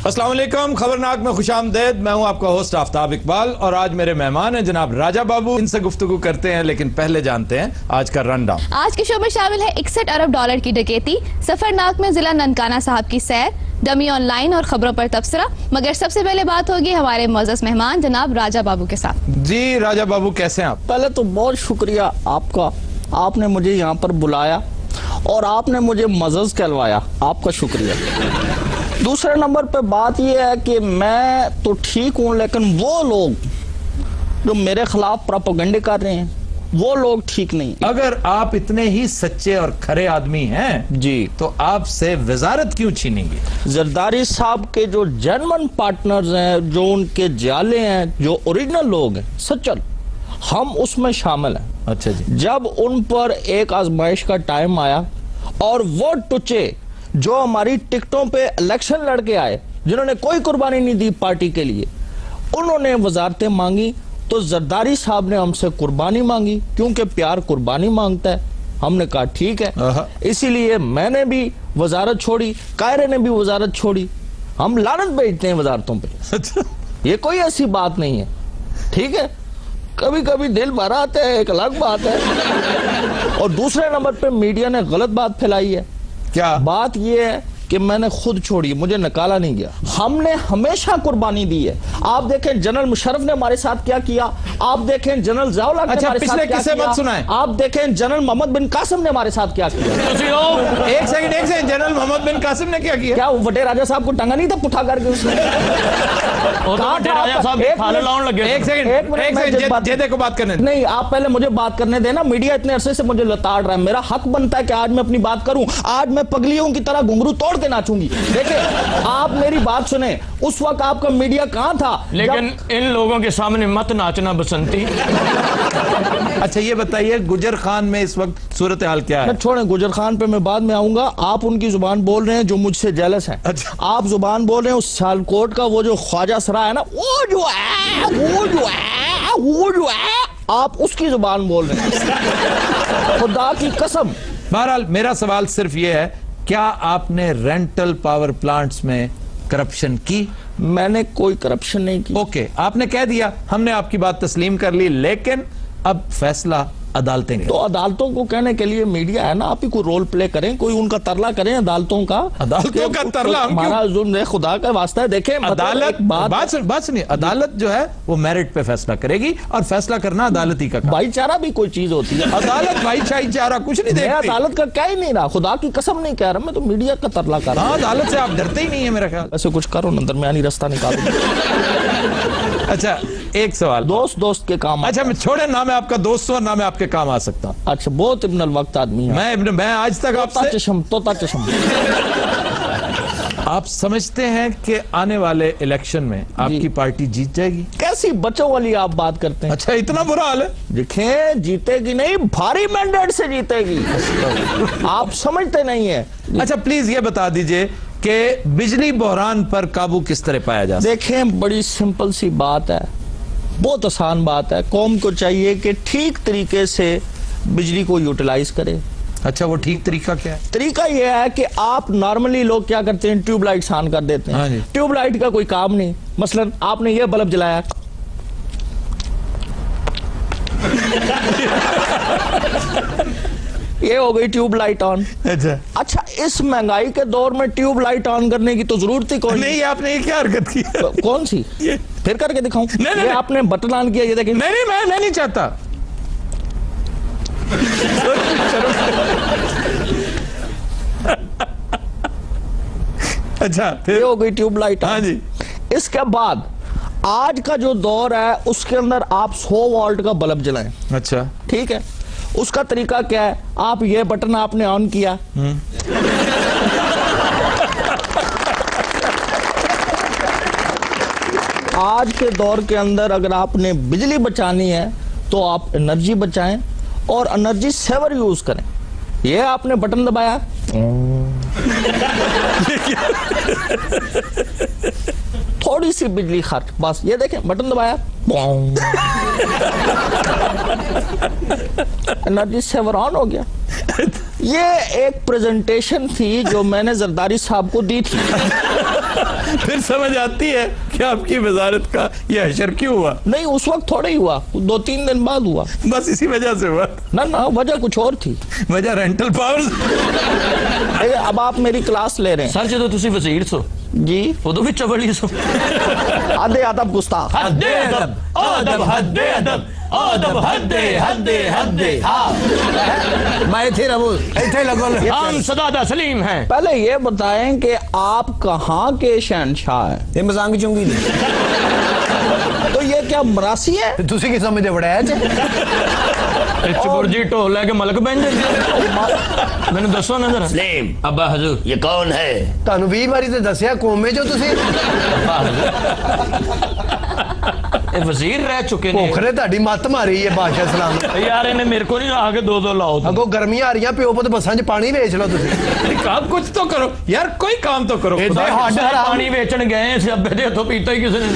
अस्सलाम वालेकुम, खबरनाक में खुशामदेद। मैं हूं आपका होस्ट आफ्ताब इकबाल और आज मेरे मेहमान हैं जनाब राजा बाबू। इनसे गुफ्तगू करते हैं, लेकिन पहले जानते हैं आज का रन डाउन। आज के शो में शामिल है 61 अरब डॉलर की डकैती, सफरनाक में जिला ननकाना साहब की सैर, डमी ऑनलाइन और खबरों पर तबसरा। मगर सबसे पहले बात होगी हमारे मोअज़्ज़ज़ मेहमान जनाब राजा बाबू के साथ। जी राजा बाबू, कैसे हैं आप? पहले तो बहुत शुक्रिया आपका, आपने मुझे यहाँ पर बुलाया और आपने मुझे मज़ज़ कहलवाया, आपका शुक्रिया। दूसरे नंबर पे बात यह है कि मैं तो ठीक हूँ, लेकिन वो लोग जो मेरे खिलाफ प्रोपेगेंडा कर रहे हैं वो लोग ठीक नहीं। अगर आप इतने ही सच्चे और खरे आदमी हैं जी, तो आपसे वजारत क्यों छीनेंगे? जरदारी साहब के जो जेन्युइन पार्टनर्स हैं, जो उनके जाले हैं, जो ओरिजिनल लोग हैं सच्चल, हम उसमें शामिल हैं। अच्छा जी। जब उन पर एक आजमाइश का टाइम आया और वो टुचे जो हमारी टिकटों पे इलेक्शन लड़के आए, जिन्होंने कोई कुर्बानी नहीं दी पार्टी के लिए, उन्होंने वजारतें मांगी तो जरदारी साहब ने हमसे कुर्बानी मांगी, क्योंकि प्यार कुर्बानी मांगता है। हमने कहा ठीक है, इसीलिए मैंने भी वजारत छोड़ी, कायरे ने भी वजारत छोड़ी। हम लानत भेजते हैं वजारतों पे, ये कोई ऐसी बात नहीं है। ठीक है, कभी कभी दिल भर आता है, एक अलग बात है। और दूसरे नंबर पे मीडिया ने गलत बात फैलाई है। क्या बात यह है कि मैंने खुद छोड़ी, मुझे निकाला नहीं गया। हमने हमेशा कुर्बानी दी है। आप देखें जनरल मुशर्रफ ने हमारे साथ क्या किया, आप देखें जनरल ज़िया-उल-हक ने हमारे साथ क्या किया, मत सुनाएं। आप देखें जनरल मोहम्मद बिन कासिम ने हमारे साथ क्या किया। एक सेकंड, जनरल मोहम्मद बिन कासिम ने क्या किया? क्या वडे राजा साहब को टंगा नहीं था पुठा करके उसने? जेदे को बात करने नहीं, आप पहले मुझे बात करने देना। मीडिया इतने अरसे से मुझे लताड़ रहा है, मेरा हक बनता है कि आज मैं अपनी बात करूं। आज मैं पगलियों की तरह घुंघरू तोड़ के नाचूंगी। देखिए, आप मेरी बात सुने, उस वक्त आपका मीडिया कहां था? लेकिन इन लोगों के सामने मत नाचना बसंती। अच्छा ये बताइए, गुजर खान में इस वक्त सूरत हाल क्या है? छोड़ें, गुजर खान पे मैं बाद में आऊंगा। आप उनकी जुबान बोल रहे हैं जो मुझसे जेलस है। अच्छा। आप जुबान बोल रहे हैं उस सियालकोट का वो जो ख्वाजा सरा है ना, वो जो है आप उसकी जुबान बोल रहे हैं, खुदा की कसम। बहरहाल मेरा सवाल सिर्फ ये है, क्या आपने रेंटल पावर प्लांट्स में करप्शन की? मैंने कोई करप्शन नहीं की। ओके, आपने कह दिया, हमने आपकी बात तस्लीम कर ली, लेकिन अब फैसला अदालतें। तो अदालतों को कहने के लिए मीडिया है ना, आप ही कोई रोल प्ले करें, कोई उनका तरला करें अदालतों का। अदालतों का तरला हमारा जुल्म है, खुदा का वास्ता है। देखें, अदालत बात सुनिए, अदालत जो है वो मेरिट पे फैसला करेगी और फैसला करना अदालत ही का काम। भाईचारा भी कोई चीज होती है। अदालत भाईचारा कुछ नहीं देखती। अदालत का क्या ही नहीं रहा, खुदा की कसम नहीं कह रहा मैं, तो मीडिया का तरला कर रहा हूं। अदालत से आप डरते ही नहीं है मेरा ख्याल। ऐसे कुछ करो ना, दरमियानी रास्ता निकालो। अच्छा एक सवाल, दोस्त के काम। अच्छा मैं छोड़े, ना मैं आपका दोस्त हूं और ना मैं आपके काम आ सकता हूं। अच्छा, बहुत इब्नुल वक्त आदमी है। मैं आज तक आपसे तोता चशम। आप समझते हैं कि आने वाले इलेक्शन में आपकी पार्टी जीत जाएगी? कैसी बच्चों वाली आप बात करते हैं? अच्छा इतना बुरा हाल है? देखें, जीतेगी नहीं, भारी मैंडेट से जीतेगी। आप समझते नहीं है। अच्छा प्लीज ये बता दीजिए कि बिजली बहरान पर काबू किस तरह पाया जा सकता है? देखें, बड़ी सिंपल सी बात है, बहुत आसान बात है। कौम को चाहिए कि ठीक तरीके से बिजली को यूटिलाइज करे। अच्छा, वो ठीक तरीका क्या है? तरीका यह है कि आप नॉर्मली लोग क्या करते हैं, ट्यूबलाइट्स ऑन कर देते हैं। हाँ जी। ट्यूबलाइट का कोई काम नहीं। मसलन आपने ये बल्ब जलाया, ये हो गई ट्यूबलाइट ऑन। अच्छा, इस महंगाई के दौर में ट्यूबलाइट ऑन करने की तो जरूरत ही कोई नहीं। आपने ये क्या हरकत की? कौन सी? फिर करके दिखाऊं? नहीं, आपने बटन ऑन किया, ये देखिए। नहीं, मैं नहीं चाहता। अच्छा, फिर हो गई ट्यूबलाइट। हाँ जी। इसके बाद आज का जो दौर है उसके अंदर आप 100 वोल्ट का बल्ब जलाएं। अच्छा ठीक है, उसका तरीका क्या है? आप ये बटन आपने ऑन किया, आज के दौर के अंदर अगर आपने बिजली बचानी है तो आप एनर्जी बचाएं और एनर्जी सेवर यूज करें। ये आपने बटन दबाया, थोड़ी सी बिजली खर्च, बस ये देखें, बटन दबाया, एनर्जी सेवर ऑन हो गया। ये एक प्रेजेंटेशन थी जो मैंने जरदारी साहब को दी थी। फिर समझ आती है कि आपकी वजारत का ये हशर क्यों हुआ। नहीं, उस वक्त थोड़ा ही हुआ, 2-3 दिन बाद हुआ। बस इसी वजह से हुआ। ना वजह कुछ और थी। वजह रेंटल पावर्स। अब आप मेरी क्लास ले रहे हैं सर जो तुसी वजीर सो जी, उदो भी चवली सो। आधे आदब गुस्ताख। हद्दे अदब अदब हद्दे अदब अदब हद्दे हद्दे हद्दे। मैं थे रबो ऐसे लगो हम सदादा सलीम हैं। पहले ये बताएं कि आप कहाँ के शहनशाह हैं? ये मजाक चुंगी तो ये क्या मरासी है? तुसी की समझ बड़ा चुबुरजी ढोल लेके मलक बन जाते। मैंने दसो ना जरा। सलीम, अब्बा हजूर ये कौन है? ਤੁਹਾਨੂੰ 20 ਵਾਰੀ ਤੇ ਦੱਸਿਆ ਕੋਮੇ ਜੋ ਤੁਸੀਂ ये वजीर रह चुके ने। ਭੁੱਖ ਨੇ ਤੁਹਾਡੀ ਮੱਤ ਮਾਰੀ ਹੈ ਬਾਦਸ਼ਾਹ ਸਲਾਮ यार इन्हें मेरे को नहीं आके दो लाओ तुम। ਅੱਗੋਂ ਗਰਮੀਆਂ ਆ ਰਹੀਆਂ ਪਿਓ ਪੁੱਤ ਬੱਸਾਂ 'ਚ ਪਾਣੀ ਵੇਚ ਲਓ ਤੁਸੀਂ काम कुछ तो करो यार, कोई काम तो करो। खुदा इधर की- हट। पानी बेचन गए हैं, अब्बे दे हथों पीता ही किसी ने।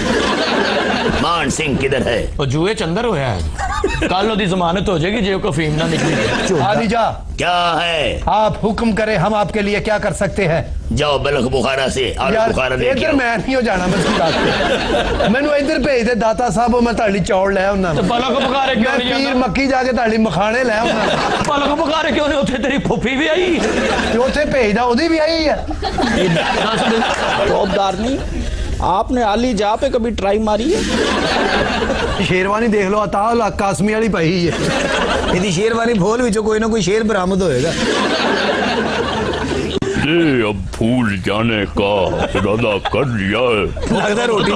मान सिंह किधर है? ਉਹ ਜੂਏ ਚ ਅੰਦਰ ਹੋਇਆ ਹੈ। ਕੱਲ ਉਹਦੀ ਜ਼ਮਾਨਤ ਹੋ ਜਾਏਗੀ ਜੇ ਉਹ ਫੀਮ ਨਾ ਨਿਕਲੀ। आदि जा क्या है? आप हुक्म करें, हम आपके लिए क्या कर सकते हैं? जाओ बलख बुखारा से आलू यार बुखारा लेके इधर आओ। मैं नहीं हो जाना मैं समझा मैनू इधर भेज दे दाता साहब मैं ਤੁਹਾਡੀ ਚੌਲ ਲੈ ਆਉਣਾ ਤੇ ਪਲਕ ਬੁਖਾਰੇ ਕਿਉਂ ਮੈਂ ਨਹੀਂ ਪੀਰ ਜਾਂਦਾ? ਮੱਕੀ ਜਾ ਕੇ ਤੁਹਾਡੀ ਮਖਾਣੇ ਲੈ ਆਉਣਾ ਪਲਕ ਬੁਖਾਰੇ ਕਿਉਂ ਨਹੀਂ? ਉੱਥੇ ਤੇਰੀ ਫੁੱਫੀ ਵੀ ਆਈ। ਤੇ ਉੱਥੇ ਭੇਜਦਾ ਉਹਦੀ ਵੀ ਆਈ ਹੈ ਦੱਸ ਦੇ। टॉपदार नहीं, आपने आली जा पे कभी ट्राई मारी है? ਸ਼ੇਰਵਾਨੀ ਦੇਖ ਲਓ ਅਤਾਲ ਕਾਸਮੀ ਵਾਲੀ ਪਈ ਹੈ ਇਹਦੀ ਸ਼ੇਰਵਾਨੀ ਫੋਲ ਵਿੱਚੋਂ ਕੋਈ ਨਾ ਕੋਈ ਸ਼ੇਰ ਬਰਾਮਦ ਹੋਏਗਾ ये अब भूल जाने का इरादा कर लिया है। ਲੱਗਦਾ ਰੋਟੀ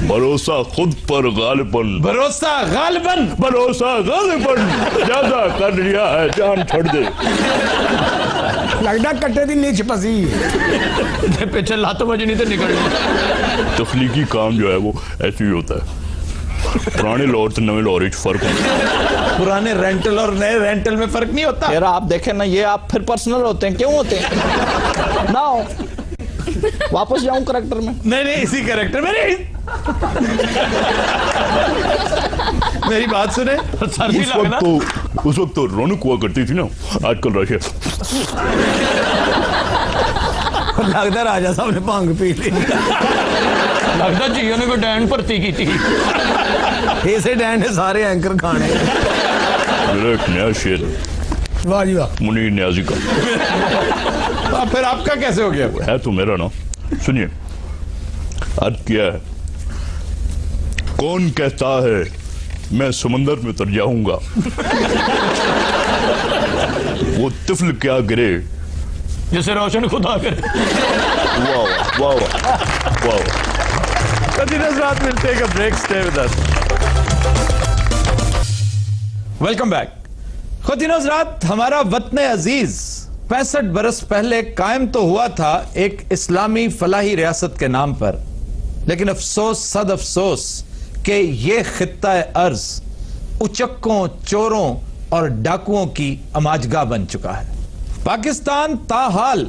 भरोसा खुद पर गालिबन भरोसा गालिबन। भरोसा गालिबन ज्यादा कर लिया है, जान छोड़ दे। ਲੱਗਦਾ ਕੱਟੇ ਦੀ ਨੀਚ ਪਸੀ ਤੇ ਪਿੱਛੇ ਲੱਤ ਵੱਜਣੀ ਤੇ ਨਿਕਲਣੀ। तख्लीकी काम जो है वो ऐसे ही होता है। पुराने लाहौर से नए लाहौर में फर्क होता है। पुराने रेंटल और नए रेंटल में फर्क नहीं होता। फिर आप देखें ना, ये आप फिर पर्सनल होते हैं। क्यों होते हैं? ना हो, वापस जाऊं करेक्टर में। नहीं इसी कैरेक्टर में नहीं। मेरी बात सुने। सर्दी लगना। उस वक्त तो रौनक हुआ करती थी ना, आजकल रशिया ਲੱਗਦਾ ਰਾਜਾ ਸਾਹਿਬ ਨੇ ਭੰਗ ਪੀ ਲਈ ਲੱਗਦਾ ਜੀਓ ਨੇ ਕੋਈ ਡੈਨ ਭਰਤੀ ਕੀਤੀ। ਇਸੇ ਡੈਨ ਨੇ ਸਾਰੇ ਐਂਕਰ ਖਾਣੇ मेरा एक नया शेर ਵਾਹ ਜੀ ਵਾਹ मुनीर न्याजी का अब फिर आपका कैसे हो गया? है तो मेरा ना। सुनिए, अर्ज किया है, कौन कहता है मैं समंदर में तर जाऊंगा, वो तिफल क्या गिरे। जिसे रोशन खुदा करे। वाह वाह वाह वाह। कंटिन्यूअस रात मिलते हैं का break. Stay with us. Welcome back. Continuous रात हमारा वतन अजीज 65 बरस पहले कायम तो हुआ था एक इस्लामी फलाही रियासत के नाम पर, लेकिन अफसोस सद अफसोस कि ये खित्ता अर्ज उचक्कों, चोरों और डाकुओं की अमाजगाह बन चुका है। पाकिस्तान ताहाल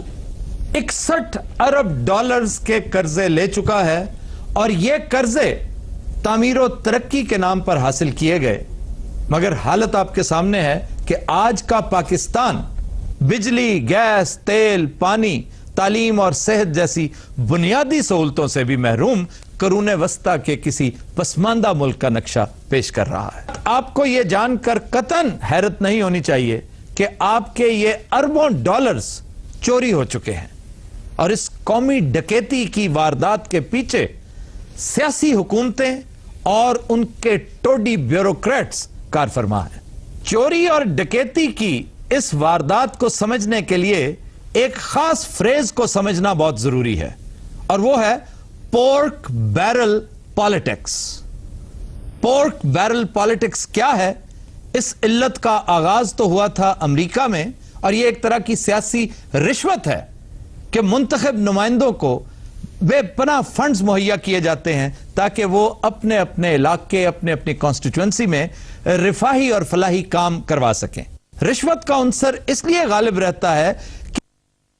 61 अरब डॉलर्स के कर्जे ले चुका है और ये कर्जे तामीर और तरक्की के नाम पर हासिल किए गए, मगर हालत आपके सामने है कि आज का पाकिस्तान बिजली, गैस, तेल, पानी, तालीम और सेहत जैसी बुनियादी सहूलतों से भी महरूम करूने वस्ता के किसी पसमानदा मुल्क का नक्शा पेश कर रहा है। आपको यह जानकर कतन हैरत नहीं होनी चाहिए कि आपके ये अरबों डॉलर्स चोरी हो चुके हैं और इस कौमी डकैती की वारदात के पीछे सियासी हुकूमतें और उनके टोडी ब्यूरोक्रेट्स कारफरमा है। चोरी और डकैती की इस वारदात को समझने के लिए एक खास फ्रेज को समझना बहुत जरूरी है और वो है pork barrel politics. Pork barrel politics क्या है? इस इल्लत का आगाज तो हुआ था अमेरिका में और यह एक तरह की सियासी रिश्वत है कि मुंतखब नुमाइंदों को बेपनाह फंड्स मुहैया किए जाते हैं ताकि वो अपने अपने इलाके, अपने अपनी कॉन्स्टिट्यूएंसी में रिफाही और फलाही काम करवा सकें। रिश्वत का अंसर इसलिए गालिब रहता है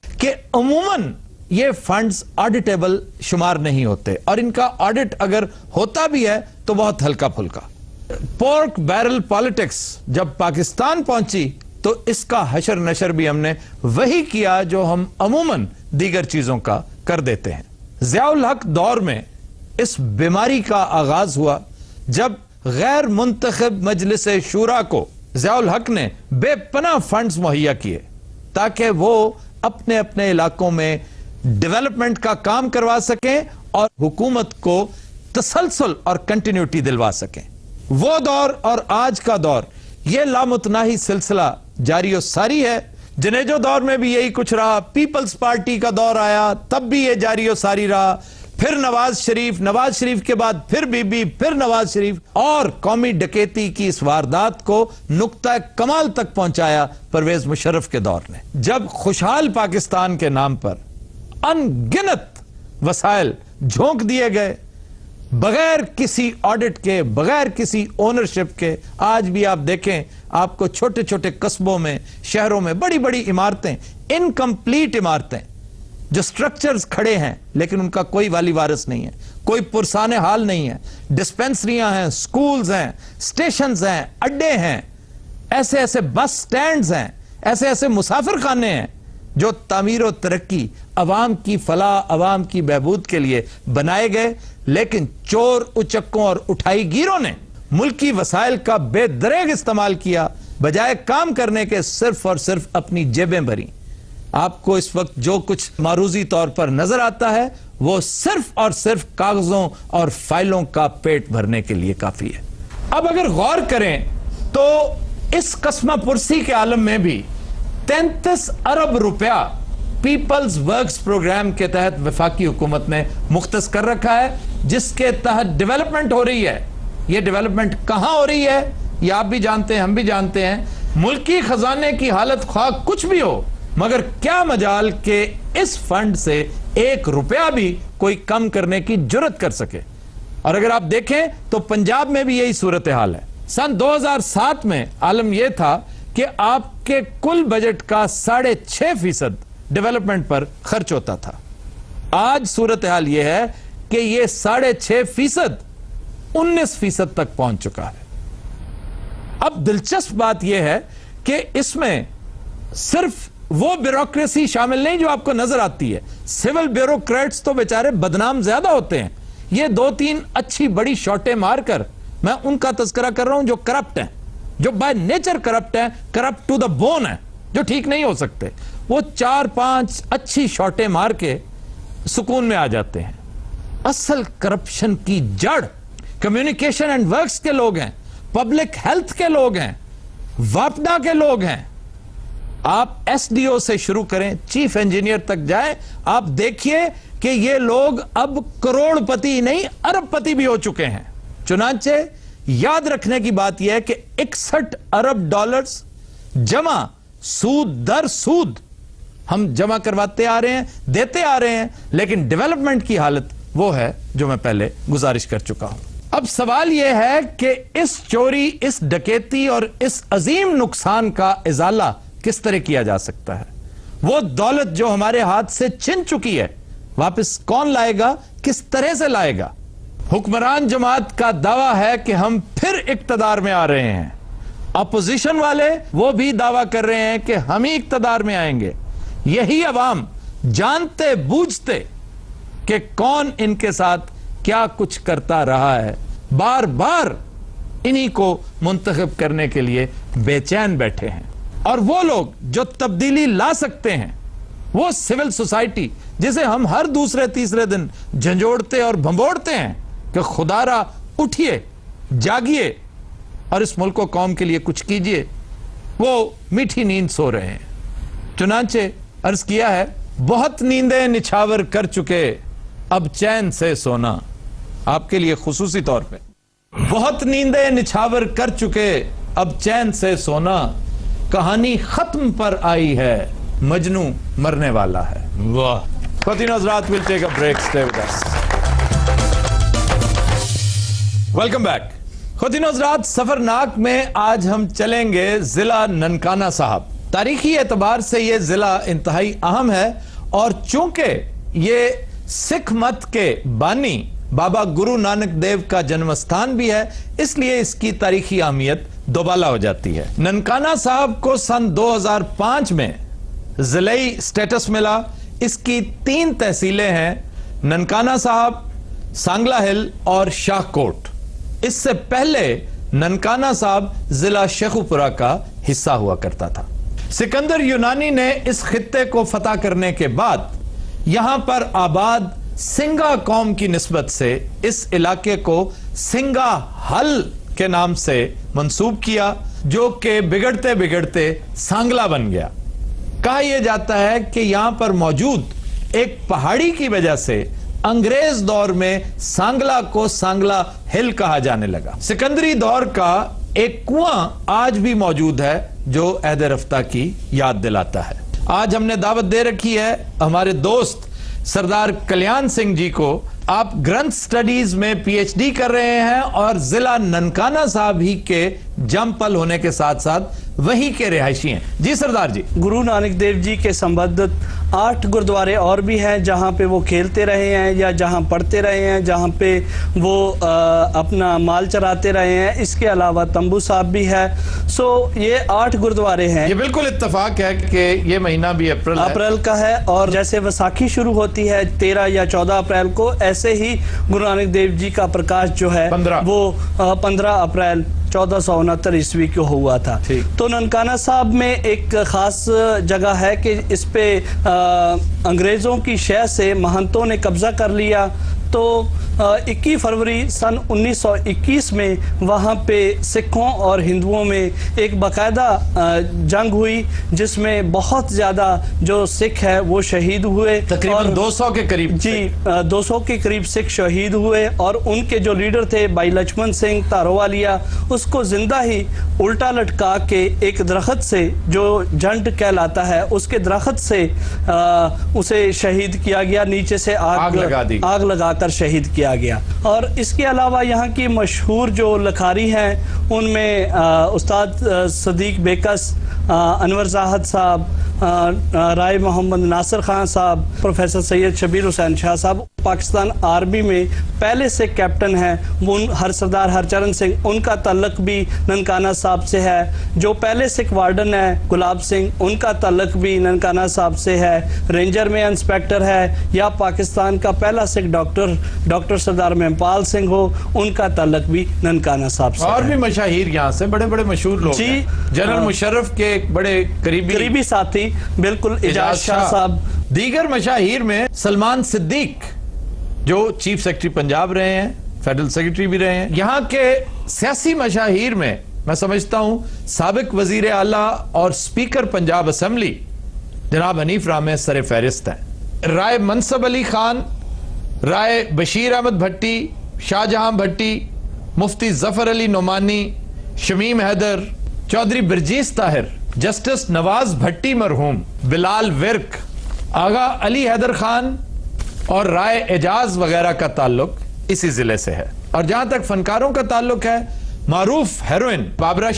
कि अमूमन ये फंड्स ऑडिटेबल शुमार नहीं होते और इनका ऑडिट अगर होता भी है तो बहुत हल्का फुल्का। पोर्क बैरल पॉलिटिक्स जब पाकिस्तान पहुंची तो इसका हशर नशर भी हमने वही किया जो हम अमूमन दीगर चीजों का कर देते हैं। ज़ियाउल हक दौर में इस बीमारी का आगाज हुआ जब गैर मुंतखब मजलिस शूरा को ज़ियाउल हक ने बेपनाह फंड्स मुहैया किए ताकि वो अपने अपने इलाकों में डेवलपमेंट का काम करवा सकें और हुकूमत को तसलसल और कंटिन्यूटी दिलवा सकें। वो दौर और आज का दौर ये लामुतनाही सिलसिला जारी और सारी है। जनेजो दौर में भी यही कुछ रहा, पीपल्स पार्टी का दौर आया तब भी ये जारी और सारी रहा, फिर नवाज शरीफ के बाद फिर बीबी, फिर नवाज शरीफ, और कौमी डकैती की इस वारदात को नुक्ता कमाल तक पहुंचाया परवेज मुशर्रफ के दौर ने, जब खुशहाल पाकिस्तान के नाम पर अनगिनत वसाइल झोंक दिए गए बगैर किसी ऑडिट के, बगैर किसी ओनरशिप के। आज भी आप देखें, आपको छोटे छोटे कस्बों में, शहरों में बड़ी बड़ी इमारतें, इनकम्प्लीट इमारतें, जो स्ट्रक्चर्स खड़े हैं लेकिन उनका कोई वाली वारिस नहीं है, कोई पुरसाने हाल नहीं है। डिस्पेंसरियां हैं, स्कूल्स हैं, स्टेशंस हैं, अड्डे हैं, ऐसे ऐसे बस स्टैंड्स हैं, ऐसे ऐसे मुसाफिर खाने हैं जो तामीर और तरक्की, अवाम की फलाह, अवाम की बहबूद के लिए बनाए गए। लेकिन चोर, उचक्कों और उठाईगीरों ने मुल्की वसाइल का बेदरेग इस्तेमाल किया, बजाय काम करने के सिर्फ और सिर्फ अपनी जेबें भरी। आपको इस वक्त जो कुछ मारूजी तौर पर नजर आता है वो सिर्फ और सिर्फ कागजों और फाइलों का पेट भरने के लिए काफी है। अब अगर गौर करें तो इस कस्मा पुरसी के आलम में भी 33 अरब रुपया पीपल्स वर्क्स प्रोग्राम के तहत वफाकी हुकूमत ने मुख्तस कर रखा है, जिसके तहत डेवलपमेंट हो रही है। यह डेवलपमेंट कहां हो रही है यह आप भी जानते हैं, हम भी जानते हैं। मुल्की खजाने की हालत ख्वाह कुछ भी हो, मगर क्या मजाल के इस फंड से 1 रुपया भी कोई कम करने की जुर्रत कर सके। और अगर आप देखें तो पंजाब में भी यही सूरत हाल है। सन 2007 में आलम यह था कि आपके कुल बजट का 6.5% डेवलपमेंट पर खर्च होता था। आज सूरत हाल यह है कि यह 6.5% 19% तक पहुंच चुका है। अब दिलचस्प बात यह है कि इसमें सिर्फ वो ब्यूरोक्रेसी शामिल नहीं जो आपको नजर आती है। सिविल ब्यूरोक्रेट्स तो बेचारे बदनाम ज्यादा होते हैं। ये 2-3 अच्छी बड़ी शॉटें मारकर, मैं उनका तस्करा कर रहा हूं जो करप्ट हैं, जो बाय नेचर करप्ट हैं, करप्ट टू द बोन है, जो ठीक नहीं हो सकते। वो 4-5 अच्छी शॉटें मार के सुकून में आ जाते हैं। असल करप्शन की जड़ कम्युनिकेशन एंड वर्क्स के लोग हैं, पब्लिक हेल्थ के लोग हैं, वापडा के लोग हैं। आप एसडीओ से शुरू करें, चीफ इंजीनियर तक जाएं, आप देखिए कि ये लोग अब करोड़पति नहीं अरबपति भी हो चुके हैं। चुनांचे याद रखने की बात यह है कि 61 अरब डॉलर्स जमा सूद दर सूद हम जमा करवाते आ रहे हैं, देते आ रहे हैं, लेकिन डेवलपमेंट की हालत वो है जो मैं पहले गुजारिश कर चुका हूं। अब सवाल यह है कि इस चोरी, इस डकैती और इस अजीम नुकसान का इजाला किस तरह किया जा सकता है। वो दौलत जो हमारे हाथ से छिन चुकी है वापस कौन लाएगा, किस तरह से लाएगा। हुक्मरान जमात का दावा है कि हम फिर इक्तदार में आ रहे हैं। अपोजिशन वाले वो भी दावा कर रहे हैं कि हम ही इक्तदार में आएंगे। यही अवाम जानते बूझते कि कौन इनके साथ क्या कुछ करता रहा है, बार बार इन्हीं को मुंतखब करने के लिए बेचैन बैठे हैं। और वो लोग जो तब्दीली ला सकते हैं, वो सिविल सोसाइटी जिसे हम हर दूसरे तीसरे दिन झंझोड़ते और भंबोड़ते हैं कि खुदारा उठिए, जागिए और इस मुल्क कौम के लिए कुछ कीजिए, वो मीठी नींद सो रहे हैं। चुनांचे अर्ज किया है, बहुत नींदें निछावर कर चुके अब चैन से सोना। आपके लिए खुसूसी तौर पे, बहुत नींदें निछावर कर चुके अब चैन से सोना, कहानी खत्म पर आई है, मजनू मरने वाला है। वाह। ख्वातीन हज़रात, will take a break, stay with us. Welcome back. ख्वातीन हज़रात, सफरनाक में आज हम चलेंगे जिला ननकाना साहब। तारीखी एतबार से यह जिला इंतहाई अहम है और चूंकि ये सिख मत के बानी बाबा गुरु नानक देव का जन्म स्थान भी है, इसलिए इसकी तारीखी अहमियत दोबाला हो जाती है। ननकाना साहब को सन 2005 में जिले स्टेटस मिला। इसकी 3 तहसीलें हैं, ननकाना साहब, सांगला हिल और शाहकोट। इससे पहले ननकाना साहब जिला शेखुपुरा का हिस्सा हुआ करता था। सिकंदर यूनानी ने इस खित्ते को फतह करने के बाद यहां पर आबाद सिंगा कौम की निस्बत से इस इलाके को सिंगा हल के नाम से मंसूब किया, जो कि बिगड़ते बिगड़ते सांगला बन गया। कहा यह जाता है कि यहां पर मौजूद एक पहाड़ी की वजह से अंग्रेज दौर में सांगला को सांगला हिल कहा जाने लगा। सिकंदरी दौर का एक कुआं आज भी मौजूद है जो अहद रफ्ता की याद दिलाता है। आज हमने दावत दे रखी है हमारे दोस्त सरदार कल्याण सिंह जी को। आप ग्रंथ स्टडीज में पीएचडी कर रहे हैं और जिला ननकाना साहब ही के जमपल होने के साथ साथ वहीं के रिहायशी हैं। जी सरदार जी। गुरु नानक देव जी के संबंधित 8 गुरुद्वारे और भी हैं जहां पे वो खेलते रहे हैं या जहां पढ़ते रहे हैं, जहां पे वो अपना माल चराते रहे हैं। इसके अलावा तंबू साहब भी है। सो ये 8 गुरुद्वारे हैं। ये बिल्कुल इत्तेफाक है कि ये महीना भी अप्रैल का है और जैसे वैसाखी शुरू होती है 13 या 14 अप्रैल को, ऐसे ही गुरु नानक देव जी का प्रकाश जो है 15 वो 15 अप्रैल 1469 ईस्वी को हुआ था। तो ननकाना साहब में एक खास जगह है कि इस पे अंग्रेजों की शय से महंतों ने कब्जा कर लिया। तो 21 फरवरी सन 1921 में वहाँ पे सिखों और हिंदुओं में एक बाकायदा जंग हुई, जिसमें बहुत ज़्यादा जो सिख है वो शहीद हुए। तकरीबन 200 के करीब। जी 200 के करीब सिख शहीद हुए और उनके जो लीडर थे भाई लक्ष्मण सिंह तारोवालिया, उसको जिंदा ही उल्टा लटका के एक दरख्त से, जो जंड कहलाता है, उसके दरख्त से उसे शहीद किया गया। नीचे से आग लगाकर शहीद किया गया। और इसके अलावा यहाँ की मशहूर जो लखारी हैं उनमें उस्ताद सदीक बेकस, अनवर जाहद साहब, राय मोहम्मद नासिर खान साहब, प्रोफेसर सैयद शबीर हुसैन शाह साहब पाकिस्तान आर्मी में पहले से कैप्टन हैं। वो हर सरदार हरचरण सिंह, उनका ताल्लुक भी ननकाना साहब से है। जो पहले सिख वार्डन है गुलाब सिंह, उनका ताल्लुक भी ननकाना साहब से है। रेंजर में इंस्पेक्टर है या पाकिस्तान का पहला सिख डॉक्टर सरदार मेहपाल सिंह हो, उनका ताल्लुक भी ननकाना साहब से। और भी मशाहीर यहाँ से बड़े बड़े मशहूर लोग जी, जनरल मुशर्रफ के बड़े करीबी साथी बिल्कुल इजाज शाह साहब। दीगर मशाहीर में सलमान सिद्दीक जो चीफ सेक्रेटरी पंजाब रहे हैं, फेडरल सेक्रेटरी भी रहे हैं। यहाँ के सियासी मशाहीर में मैं समझता हूं साबिक वजीर आला और स्पीकर पंजाब असेंबली जनाब हनीफ रामे सर फहरिस्त हैं। राय मनसब अली खान, राय बशीर अहमद भट्टी, शाहजहां भट्टी, मुफ्ती जफर अली नोमानी, शमीम हैदर, चौधरी बिरजीस ताहिर, जस्टिस नवाज भट्टी मरहूम, बिलाल विर्क, आगा अली हैदर खान और राय एजाज वगैरह का ताल्लुक इसी जिले से है। और जहां तक फनकारों का ताल्लुक है, मारूफ हेरोइन बाबरा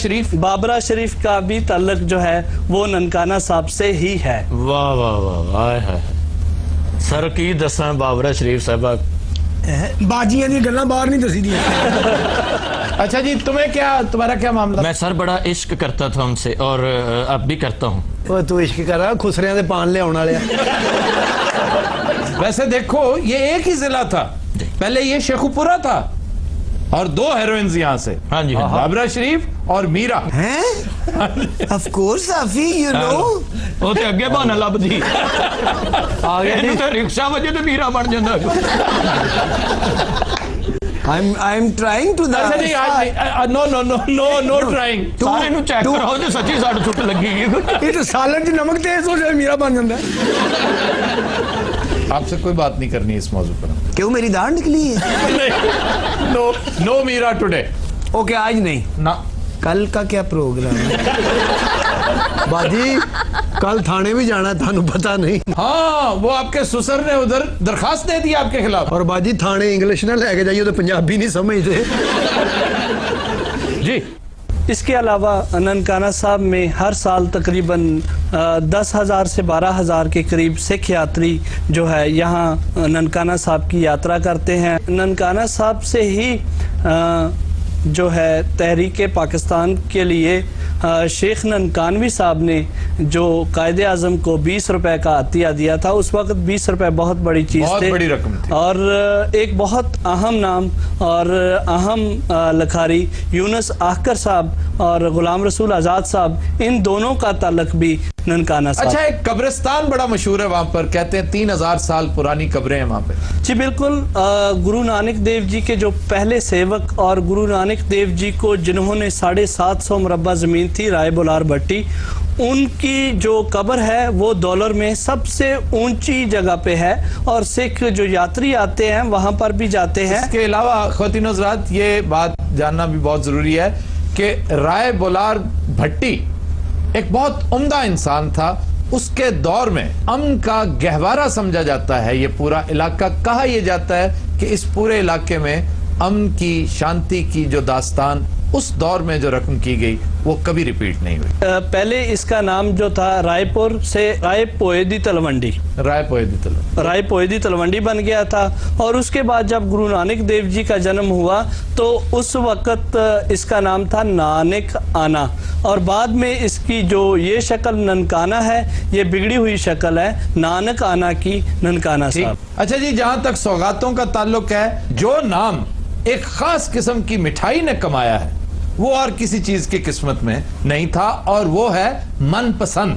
शरीफ का भी ताल्लुक जो है वो ननकाना साहब से ही है। वाह वाह वाह वाह। सर की दसा बाबरा शरीफ साहब बाजियां दी गल्लां बाहर नहीं दसी दी। अच्छा जी, तुम्हारा क्या मामला? मैं सर बड़ा इश्क करता था उनसे और अब भी करता हूँ। तू इश्क कर रहा, खुसरियां दे पान ले आने वाले। वैसे देखो ये एक ही जिला था, पहले ये शेखुपुरा था और 2 हेरोइन्स यहाँ से। हाँ जी, बाबरा शरीफ और मीरा हैं। Of course Safi, you know वो ते अगे बहाना लभदी आगे नहीं तो रिक्शा वजे ते मीरा बन जांदा। I'm trying to that. अच्छा जी, no trying। सारे नु चेक कराओ ते सच्ची साड़ छुट लगी है। ये तो सालन च नमक तेज हो जाए मीरा बन जाता है। आपसे कोई बात नहीं करनी इस मौजू पर। क्यों, मेरी दाढ़ निकली है? No Meera today. ओके, आज नहीं ना। कल का क्या प्रोग्राम है? बाजी कल थाने भी जाना, थानू पता नहीं? हाँ, वो आपके सुसर ने उधर दरखास्त दे दी आपके खिलाफ। और बाजी थाने इंग्लिश ना लेके जाइए तो पंजाबी नहीं समझते। जी इसके अलावा ननकाना साहब में हर साल तकरीबन 10,000 से 12,000 के करीब सिख यात्री जो है यहाँ ननकाना साहब की यात्रा करते हैं। ननकाना साहब से ही जो है तहरीक पाकिस्तान के लिए शेख ननकानवी साहब ने जो कायदे आज़म को 20 रुपए का अतिया दिया था, उस वक्त 20 रुपए बहुत बड़ी चीज़ बहुत थे, बड़ी रकम थी। और एक बहुत अहम नाम और अहम लखारी यूनुस आखकर साहब और गुलाम रसूल आज़ाद साहब, इन दोनों का ताल्लुक भी ननकाना साहब। अच्छा, एक कब्रिस्तान बड़ा मशहूर है वहां पर, कहते हैं 3000 साल पुरानी कब्रें हैं वहां पे। जी बिल्कुल, गुरु नानक देव जी के जो पहले सेवक और गुरु नानक देव जी को जिन्होंने 750 मुरब्बा जमीन थी राय बुलार भट्टी, उनकी जो कब्र है वो डॉलर में सबसे ऊंची जगह पे है और सिख जो यात्री आते हैं वहां पर भी जाते हैं। इसके अलावा ख्वातीन हज़रात ये बात जानना भी बहुत जरूरी है कि राय बुलार भट्टी एक बहुत उम्दा इंसान था। उसके दौर में अमन का गहवारा समझा जाता है ये पूरा इलाका। कहा यह जाता है कि इस पूरे इलाके में अमन की, शांति की जो दास्तान उस दौर में जो रकम की गई वो कभी रिपीट नहीं हुई। पहले इसका नाम जो था रायपुर से राय पोएदी तलवंडी, राय पोएदी तलवंडी बन गया था। और उसके बाद जब गुरु नानक देव जी का जन्म हुआ तो उस वक्त इसका नाम था नानक आना, और बाद में इसकी जो ये शक्ल ननकाना है, ये बिगड़ी हुई शक्ल है नानक आना की, ननकाना साहब। अच्छा जी, जहां तक सौगातों का ताल्लुक है, जो नाम एक खास किस्म की मिठाई ने कमाया है वो और किसी चीज की किस्मत में नहीं था, और वो है मनपसंद।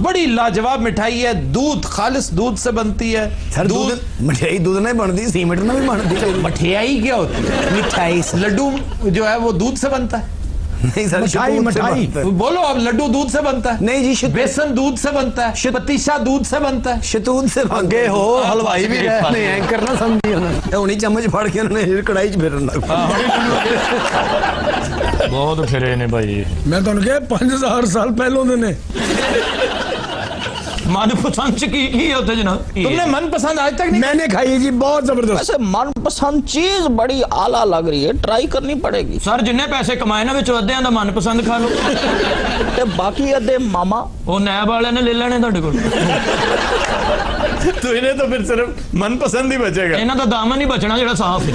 बड़ी लाजवाब मिठाई है, दूध, खालिस दूध से बनती है। सर दूध मिठाई दूध नहीं बनती, सीमेंट में भी बनती। मठियाई क्या होती है? मिठाई लड्डू जो है वो दूध से बनता है। नहीं सर, मिठाई बोलो, अब लड्डू दूध से बनता है। नहीं जी, बेसन दूध से बनता है, पतीसा दूध से बनता है, शतूत से आगे हो, हलवाई भी रहने एंकर ना समझी उन्होंने, उन्हीं चम्मच फाड़ के उन्होंने कढ़ाई च फेरन लग बहुत फिरे ने भाई। मैं तो कहा 5000 साल पहलों दे ने मनपसंद की होते जनाब? तुमने मनपसंद आज तक नहीं? मैंने खाई जी, बहुत जबरदस्त। वैसे मनपसंद चीज बड़ी आला लग रही है, ट्राई करनी पड़ेगी। सर जिन्ने पैसे कमाए ना विचों अद्धियां दा मनपसंद खा लो ते बाकी अद्धे मामा वो नैब वाले ने ले लेने तुहाडे कोल। तो इन्हें तो फिर सिर्फ मनपसंद ही बचेगा। इन्हां दा दामन ही बचना जेड़ा साफ है।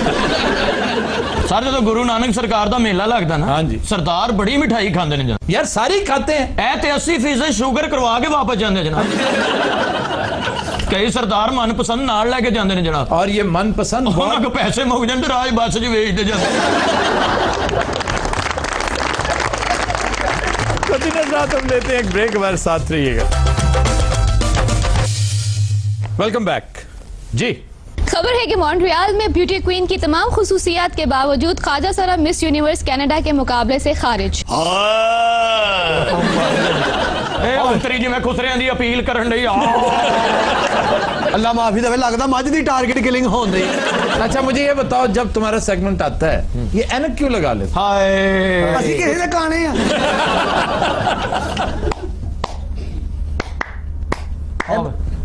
सर जो गुरु नानक सरकार दा मेला लगदा ना, हाँ जी, सरदार बड़ी मिठाई खांदे ने यार, सारी खाते हैं। ऐ ते 80% शुगर करवा के वापस जांदे जनाब। कई सरदार मनपसंद नाल लेके जांदे ने जनाब, और ये मनपसंद उन्हां को पैसे मुक जांदे, राज बस च वेचदे जांदे। हम लेते हैं एक ब्रेक, हमारे साथ रहिएगा। वेलकम बैक जी। खबर है कि मॉन्ट्रियल में ब्यूटी क्वीन की तमाम खुसूसियात के बावजूद ख्वाजा सरा मिस यूनिवर्स कनाडा के मुकाबले से खारिज। अंतरी जी मैं खुसरियां दी अपील करन लई अल्लाह माफी देवे, लगदा मज दी टारगेट किलिंग होन दी। अच्छा मुझे ये बताओ, जब तुम्हारा सेगमेंट आता है ये ऐनक क्यों लगा लेते? हाय ਅਸੀਂ ਕਿਸੇ ਦੇ ਗਾਣੇ ਆ।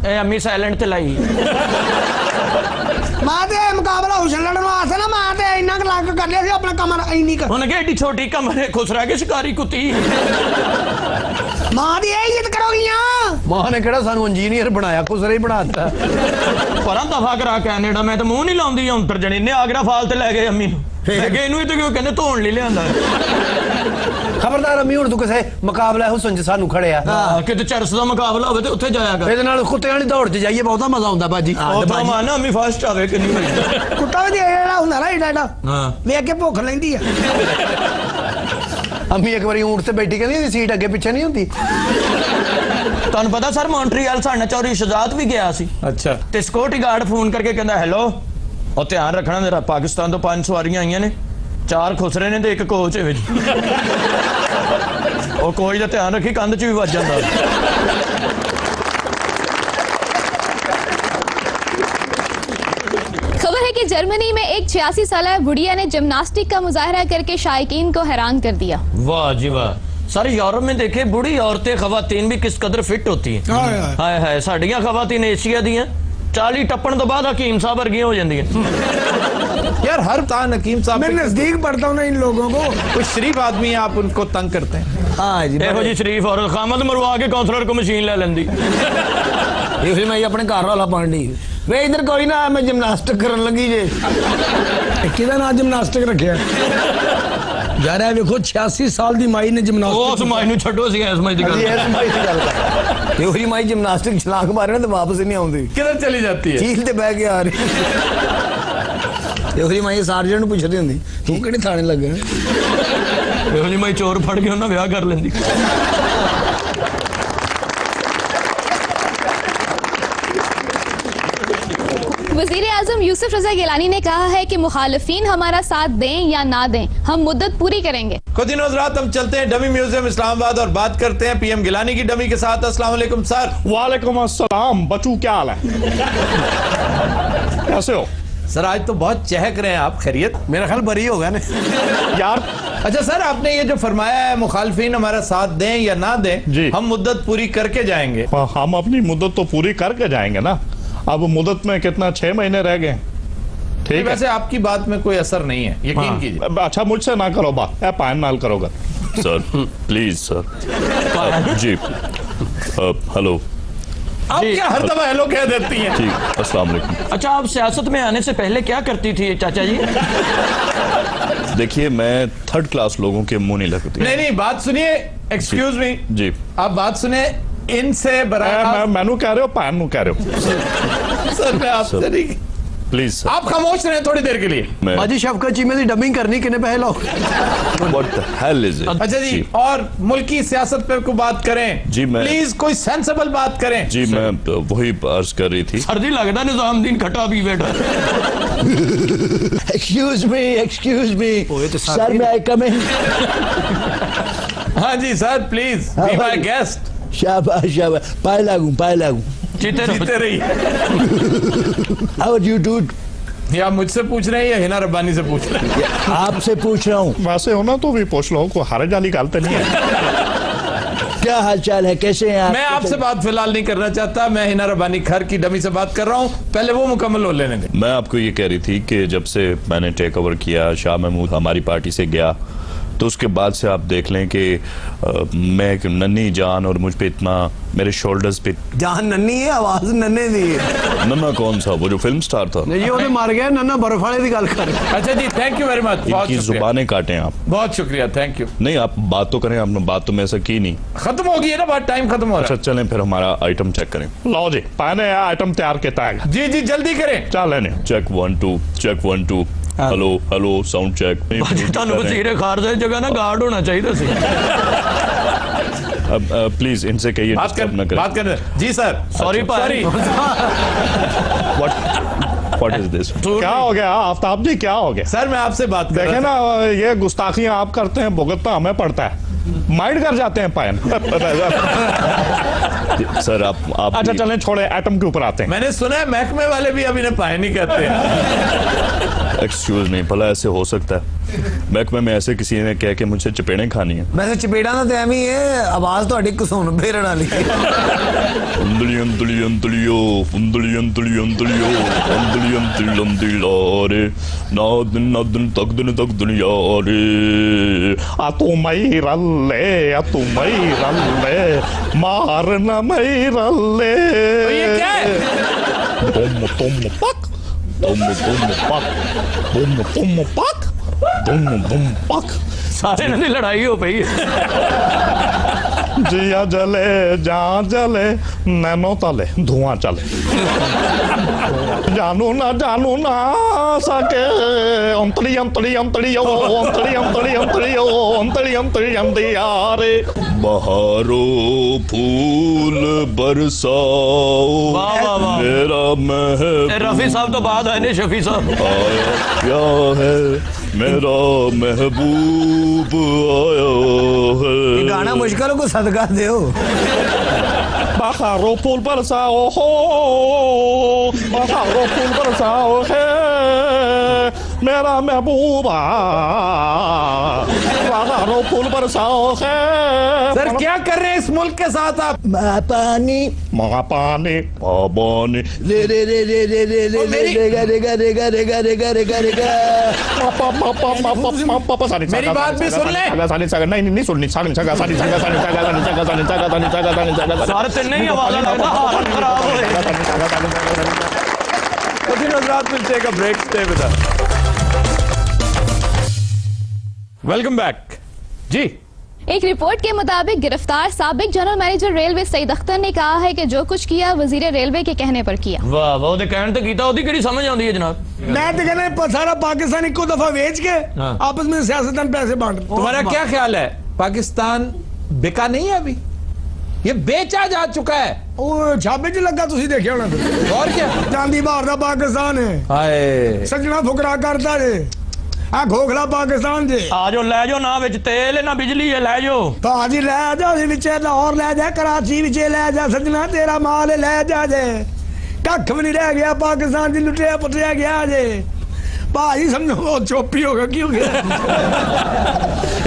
ए अम्मी साइलेंट ते लाई। ਮਾਂ ਤੇ ਮੁਕਾਬਲਾ ਹੁਸਨ ਲੜਨ ਵਾਸਤੇ ਨਾ, ਮਾਂ ਤੇ ਇੰਨਾ ਕੁ ਲੱਗ ਕਰ ਲਿਆ ਸੀ ਆਪਣਾ ਕਮਰ ਇੰਨੀ ਕੁ। उन्हें एडी छोटी कमरे खुसरा के शिकारी कुत्ती। ਮਾਂ ਦੀ ਇਹ ਇੱਜ਼ਤ ਕਰੋਗੀਆਂ। ਮਾਂ ਨੇ ਕਿਹੜਾ ਸਾਨੂੰ ਇੰਜੀਨੀਅਰ ਬਣਾਇਆ, ਕੁਸਰੇ ਹੀ ਬਣਾਤਾ। परा दफा करा कैनेडा मैं तो मुंह नहीं लाउंदी अंतर जने ने आगरा फाल ते ले गए अम्मी नु। लगे इनू तो क्यों कहंदे धोण ਲਈ ਲਿਆਂਦਾ। ਖਬਰਦਾਰ ਅਮੀ, ਹੁਣ ਤੂੰ ਕਿਸੇ ਮੁਕਾਬਲਾ ਹੁਸਨ ਚ ਸਾਨੂੰ ਖੜਿਆ। ਕਿਤੇ ਚਰਸ ਦਾ ਮੁਕਾਬਲਾ ਹੋਵੇ ਤੇ ਉੱਥੇ ਜਾਇਆ ਕਰ। ਇਹਦੇ ਨਾਲ ਕੁੱਤਿਆਂ ਵਾਲੀ ਦੌੜ ਚ ਜਾਈਏ, ਬਹੁਤਾ ਮਜ਼ਾ ਆਉਂਦਾ ਬਾਜੀ। ਉਹ ਤਾਂ ਮਾਨਾ ਅਮੀ ਫਸਟ ਆਵੇ ਕਿੰਨੀ ਵਾਰੀ। ਕੁੱਤਾ ਵੀ ਜਿਹੜਾ ਹੁੰਦਾ ਨਾ ਏਡਾ ਹਾਂ ਵੇਖ ਕੇ ਭੁੱਖ ਲੈਂਦੀ ਆ। ਅਮੀ ਇੱਕ ਵਾਰੀ ਊਂਟ ਤੇ ਬੈਠੀ ਕਹਿੰਦੀ ਇਹਦੀ ਸੀਟ ਅੱਗੇ ਪਿੱਛੇ ਨਹੀਂ ਹੁੰਦੀ। ਤੁਹਾਨੂੰ ਪਤਾ ਸਰ ਮੌਂਟਰੀਅਲ ਸਾਡਾ ਚੌਰੀ ਸ਼ਜਾਤ ਵੀ ਗਿਆ ਸੀ। अच्छा, ਤੇ ਸਿਕਿਉਰਿਟੀ ਗਾਰਡ ਫੋਨ ਕਰਕੇ ਕਹਿੰਦਾ ਹੈਲੋ, ਉਹ ਧਿਆਨ ਰੱਖਣਾ ਮੇਰਾ, ਪਾਕਿਸਤਾਨ ਤੋਂ 5 ਸਵਾਰੀਆਂ ਆਈਆਂ ਨੇ, 4 ਖੁਸਰੇ ਨੇ ਤੇ 1 ਕੋਚ ਵਿੱਚ। ਉਹ ਕੋਚ ਦਾ ਧਿਆਨ ਰੱਖੀ, ਕੰਧ 'ਚ ਵੀ ਵੱਜ ਜਾਂਦਾ। खबर है कि जर्मनी में एक 86 साल बुढ़िया ने जिम्नास्टिक का मुजाहरा करके शायकीन को हैरान कर दिया। वाह जी वाह। सर यूरोप में देखे बूढ़ी औरतें खवातीन भी किस कदर फिट होती हैं। हाय हाय साड़ियां खवातीन एशिया दी 40 टप्पण तो बाद हकीम साहब वर्गियां हो जांदियां। यार हर तान हकीम साहब मैं पे नजदीक पढ़ता हूँ ना इन लोगों को। कोई शरीफ आदमी है, आप उनको तंग करते हैं। हाँ जी ਇਹੋ ਜੀ ਸ਼ਰੀਫ ਔਰ ਖਾਮਦ ਮਰਵਾ ਕੇ ਕਾਉਂਸਲਰ ਕੋ ਮਸ਼ੀਨ ਲੈ ਲੈਂਦੀ ये मैं अपने घर वाला पानी वे इधर कोई ना मैं जिमनास्टिक करने लगी जे किदा ना जिमनास्टिक रखिया यार है देखो 86 साल दी माई ने ਉਹ जिमनास्टिक ਉਸ ਮਾਈ ਨੂੰ ਛੱਡੋ ਸੀ ਇਸ ਮਾਈ ਦੀ ਗੱਲ ये माई की गल कर ये माई जिमनास्टिक छलांग मारे ना तो वापस ही नहीं आउंदी किधर चली जाती है? चील ते बह के आ रही ये माई सार्जेंट पूछदी हुंदी तू किहड़े थाने लगे ਇਹੋ ਜੀ ਮਾਈ ਚੋਰ ਫੜ ਕੇ ਉਹਨਾਂ ਵਿਆਹ ਕਰ ਲੈਂਦੀ वजीर आजम यूसुफ रजा गिलानी ने कहा है कि मुखालिफिन हमारा साथ दें या ना दें, हम मुद्दत पूरी करेंगे। खुद रात हम चलते हैं डमी म्यूजियम इस्लामाबाद और बात करते हैं पीएम गिलानी की डमी के साथ। अस्सलाम वालेकुम सर। वालेकुम अस्सलाम बच्चू, क्या हाल है? कैसे हो सर आज तो बहुत चहक रहे हैं आप, खैरियत? मेरा ख्याल बरी हो गया ना यार? अच्छा सर, आपने ये जो फरमाया है मुखालिफिन हमारा साथ दें या ना दें, जी। हम मुद्दत पूरी करके जाएंगे। हम अपनी मुद्दत तो पूरी करके जाएंगे ना। अब मुद्दत में कितना 6 महीने रह गए, ठीक है? वैसे आपकी बात में कोई असर नहीं है, यकीन कीजिए। अच्छा मुझसे ना करो बात, पायन नाल करोगा सर, प्लीज सर। जी हेलो। आप क्या हर दफा हेलो कह देती हैं? जी अस्सलाम वालेकुम। अच्छा, आप सियासत में आने से पहले क्या करती थी चाचा जी? देखिए मैं 3rd क्लास लोगों के मुंह नहीं लगती। नहीं बात सुनिए, एक्सक्यूज मी जी आप बात सुने इनसे बराबर। मैनू कह रहे हो पायन नू कह रहे हो? सर मैं आपसे नहीं, प्लीज सर। आप खामोश रहे थोड़ी देर के लिए। मैं बाजी शफकत जी में डबिंग करनी किने पहले लो what the hell is it? अच्छा जी, और मुल्की सियासत पे को बात करें जी, मैं प्लीज कोई सेंसेबल बात करें। जी मैं वही अर्ज कर रही थी। सर्दी लगता निजामुद्दीन खट्टा पी बैठा। एक्सक्यूज मी सर मैं आई कम इन? हाँ जी sir please be my guest. शाबाश शाबाश, पाए लागू जीते रहो। जीते रही। How are you dude? ये आप मुझसे पूछ रहे हैं या हिना रब्बानी से पूछ रहे हैं? आपसे पूछ रहा हूँ। वैसे हो ना तो भी पूछ लो, को हारे जाली गलत नहीं है। क्या हाल चाल है, कैसे हैं आप? मैं आपसे बात फिलहाल नहीं करना चाहता, मैं हिना रब्बानी खर की डमी से बात कर रहा हूँ, पहले वो मुकम्मल हो लेने दें। मैं आपको ये कह रही थी कि जब से मैंने टेक ओवर किया, शाह महमूद हमारी पार्टी से गया, तो उसके बाद से आप देख लें कि मैं एक नन्ही जान और मुझ पे इतना, मेरे शोल्डर्स पे जान नन्ही है, आवाज नन्हे दी है। नन्ना कौन सा? वो जो फिल्म स्टार था। ये ओने मार गया नन्ना बर्फ वाले की गल कर। अच्छा जी थैंक यू वेरी मच, बहुत इनकी शुक्रिया, जुबानें काटें आप। बहुत शुक्रिया, थैंक यू। नहीं आप बात तो करें, आपने बात तो मैं ऐसा की नहीं। खत्म हो गई है ना बात, टाइम खत्म हो रहा अच्छा चलें फिर हमारा आइटम चेक करें। लो जी पाने आइटम तैयार किया है। है। जी जल्दी करें। चल check 1 2 check 1 2 hello sound check. ਤੁਹਾਨੂੰ ਵਜ਼ੀਰ ਖਾਰजा ਦੀ जगह ना गार्ड होना चाहिए सी। अब प्लीज इनसे कहिए बात कर जी sir. Sorry sorry. What is this? क्या हो गया आफ्ताब जी, क्या हो गया? सर मैं आपसे बात कर देखे रहा था। ना ये गुस्ताखियां आप करते हैं, भुगतना हमें पड़ता है, माइंड कर जाते हैं पायन। सर आप अच्छा चलें छोड़े, एटम के ऊपर आते हैं। मैंने सुना है महकमे वाले भी अब इन्हें पाए नहीं कहते हैं। एक्सक्यूज नहीं, भला ऐसे हो सकता है? महकमे में ऐसे किसी ने कह के मुझसे चपेड़ें खानी है। वैसे चपेड़ा ना तो एवं ही है, आवाज तो घसुन फेरन वाली अंदली अंदली अंदलियो अंदली अंदली अंदलियो अंदली अंदली अंदलिया रे ना दिन तक दुनिया रे आ तू मई रल्ले मारना मई रल्ले। ये क्या है? तुम पक सारे ने लड़ाई हो पई। जिया जले जहाँ जले नैनो तले धुआं चले। जानू ना सके अंतरी अंतरी अंतरी ओ अंतरी अंतरी अंतरी ओ अंतरी अंतरी अंतिया रे बहारो फूल बरसाओ वाह, वाह, वाह। मेरा महबूब रफी साहब तो बाद आए ने शफी साहब। आया क्या है मेरा महबूब आया है। ये गाना मुश्किल को सदका दो। बहारो फूल बरसाओ हो, बहारो फूल बरसाओ है, मेरा महबूबा पुल पर साओ है सर क्या कर रहे हैं इस मुल्क के साथ आप? पानी महापानी पाबानी रे रे रे रे रे रे रे रेगा रेगा रेगा रेगा रेगा रेगा रेगा मेरी बात भी सुन ले। नहीं सुननी सारे ते नहीं आवाज लगता हालत खराब होए Continue, Hazrat, we'll take a break. Stay with us. Welcome back. जी एक रिपोर्ट के मुताबिक गिरफ्तार साबिक general manager railway Saeed Akhtar ने कहा है कि जो कुछ किया वजीर रेलवे के कहने पर किया। वाह वाह ਉਹਦੇ ਕਹਿਣ ਤੇ ਕੀਤਾ ਉਹਦੀ ਕਿਹੜੀ ਸਮਝ ਆਉਂਦੀ ਹੈ जनाब मैं तो कहना सारा पाकिस्तान इको दफा बेच के हाँ। आपस में सियासतदान पैसे बांट तुम्हारा क्या ख्याल है? पाकिस्तान बिका नहीं है अभी, ये बेचा जा चुका है। ਉਹ ਛਾਪੇ 'ਚ ਲੱਗਾ ਤੁਸੀਂ ਦੇਖਿਆ ਹੋਣਾ और क्या? ਚਾਂਦੀ ਬਾਹਰ ਦਾ ਪਾਕਿਸਤਾਨ ਹੈ हाय ਸੱਜਣਾ ਫੁਕਰਾ ਕਰਦਾ ਜੇ ਆ ਖੋਖਲਾ ਪਾਕਿਸਤਾਨ ਜੇ ਆ ਜਾਓ ਲੈ ਜਾਓ ਨਾ ਵਿੱਚ ਤੇਲ ਨਾ ਬਿਜਲੀ ਹੈ ਲੈ ਜਾਓ ਭਾਜੀ ਲੈ ਜਾ ਉਹਦੇ ਵਿੱਚ ਲਾਹੌਰ ਲੈ ਜਾ ਕਰਾਚੀ ਵਿੱਚ ਲੈ ਜਾ ਸੱਜਣਾ ਤੇਰਾ ਮਾਲ ਲੈ ਜਾ ਜੇ ਕੱਖ ਵੀ ਨਹੀਂ ਰਹਿ ਗਿਆ ਪਾਕਿस्तान ਦੀ ਲੁੱਟਿਆ ਪੁੱਟਿਆ ਗਿਆ ਜੇ ਭਾਜੀ ਸਮਝੋ ਉਹ ਚੋਪੀ ਹੋ ਗਿਆ ਕੀ ਹੋ ਗਿਆ